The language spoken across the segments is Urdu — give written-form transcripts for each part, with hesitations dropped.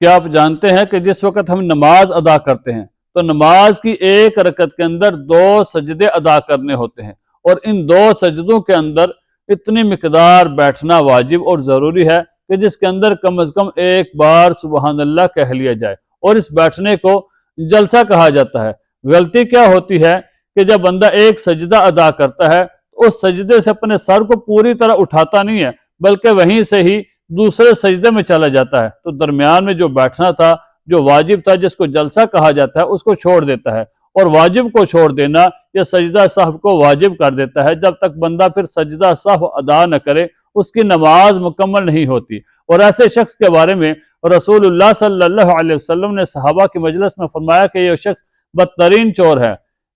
کیا آپ جانتے ہیں کہ جس وقت ہم نماز ادا کرتے ہیں تو نماز کی ایک رکعت کے اندر 2 سجدے ادا کرنے ہوتے ہیں، اور ان 2 سجدوں کے اندر اتنی مقدار بیٹھنا واجب اور ضروری ہے کہ جس کے اندر کم از کم ایک بار سبحان اللہ کہہ لیا جائے، اور اس بیٹھنے کو جلسہ کہا جاتا ہے۔ غلطی کیا ہوتی ہے کہ جب بندہ ایک سجدہ ادا کرتا ہے تو اس سجدے سے اپنے سر کو پوری طرح اٹھاتا نہیں ہے، بلکہ وہیں سے ہی دوسرے سجدے میں چلا جاتا ہے، تو درمیان میں جو بیٹھنا تھا، جو واجب تھا، جس کو جلسہ کہا جاتا ہے، اس کو چھوڑ دیتا ہے، اور واجب کو چھوڑ دینا یا سجدہ سہو کو واجب کر دیتا ہے۔ جب تک بندہ پھر سجدہ سہو ادا نہ کرے اس کی نماز مکمل نہیں ہوتی۔ اور ایسے شخص کے بارے میں رسول اللہ صلی اللہ علیہ وسلم نے صحابہ کی مجلس میں فرمایا کہ یہ شخص بدترین چور ہے۔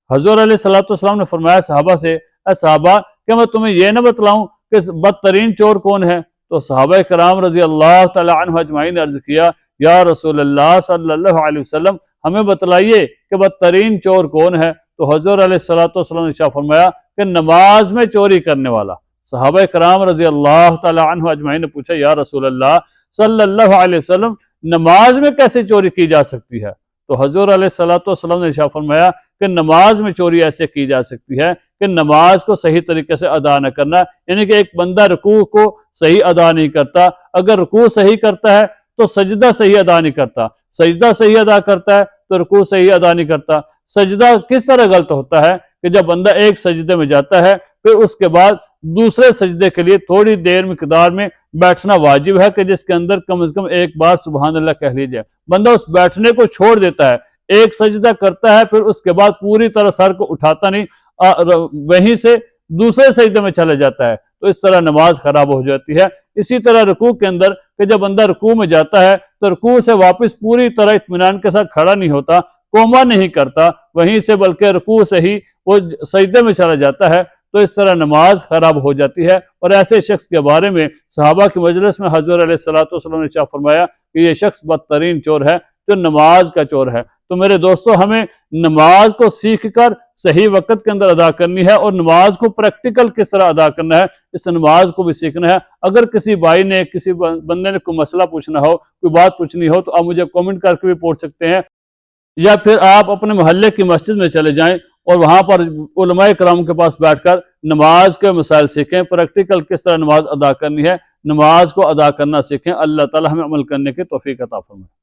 حضور علیہ السلام نے فرمایا صحابہ سے، اے صحابہ کہ میں تمہیں یہ نہ بتلاؤں کہ بدترین چور کون ہے؟ تو صحابہ کرام رضی اللہ تعالی عنہ اجمعین نے عرض کیا، یا رسول اللہ صلی اللہ علیہ وسلم ہمیں بتلائیے کہ بدترین چور کون ہے؟ تو حضور علیہ السلام نے ارشاد فرمایا کہ نماز میں چوری کرنے والا۔ صحابہ کرام رضی اللہ تعالی عنہ اجمعین نے پوچھا، یا رسول اللہ صلی اللہ علیہ وسلم نماز میں کیسے چوری کی جا سکتی ہے؟ تو حضور علیہ السلام نے ارشاد فرمایا کہ نماز میں چوری ایسے کی جا سکتی ہے کہ نماز کو صحیح طریقے سے ادا نہ کرنا، یعنی کہ ایک بندہ رکوع کو صحیح ادا نہیں کرتا، اگر رکوع صحیح کرتا ہے تو سجدہ صحیح ادا نہیں کرتا، سجدہ صحیح ادا کرتا ہے تو رکوع صحیح ادا نہیں کرتا۔ سجدہ کس طرح غلط ہوتا ہے کہ جب بندہ ایک سجدے میں جاتا ہے پھر اس کے بعد دوسرے سجدے کے لیے تھوڑی دیر مقدار میں بیٹھنا واجب ہے کہ جس کے اندر کم از کم ایک بار سبحان اللہ کہہ لیجئے، بندہ اس بیٹھنے کو چھوڑ دیتا ہے، ایک سجدہ کرتا ہے، پھر اس کے بعد پوری طرح سر کو اٹھاتا نہیں، وہیں سے دوسرے سجدے میں چلا جاتا ہے، تو اس طرح نماز خراب ہو جاتی ہے۔ اسی طرح رکوع کے اندر کہ جب بندہ رکوع میں جاتا ہے تو رکوع سے واپس پوری طرح اطمینان کے ساتھ کھڑا نہیں ہوتا، قوما نہیں کرتا وہیں سے، بلکہ رکوع سے ہی وہ سجدے میں چلا جاتا ہے، تو اس طرح نماز خراب ہو جاتی ہے۔ اور ایسے شخص کے بارے میں صحابہ کی مجلس میں حضور علیہ السلام نے ارشاد فرمایا کہ یہ شخص بدترین چور ہے جو نماز کا چور ہے۔ تو میرے دوستو، ہمیں نماز کو سیکھ کر صحیح وقت کے اندر ادا کرنی ہے، اور نماز کو پریکٹیکل کس طرح ادا کرنا ہے اس نماز کو بھی سیکھنا ہے۔ اگر کسی بھائی نے، کسی بندے نے کوئی مسئلہ پوچھنا ہو، کوئی بات پوچھنی ہو، تو آپ مجھے کامنٹ کر کے بھی پوچھ سکتے ہیں، یا پھر آپ اپنے محلے کی مسجد میں چلے جائیں اور وہاں پر علماء کرام کے پاس بیٹھ کر نماز کے مسائل سیکھیں، پریکٹیکل کس طرح نماز ادا کرنی ہے، نماز کو ادا کرنا سیکھیں۔ اللہ تعالی ہمیں عمل کرنے کی توفیق عطا فرمائے۔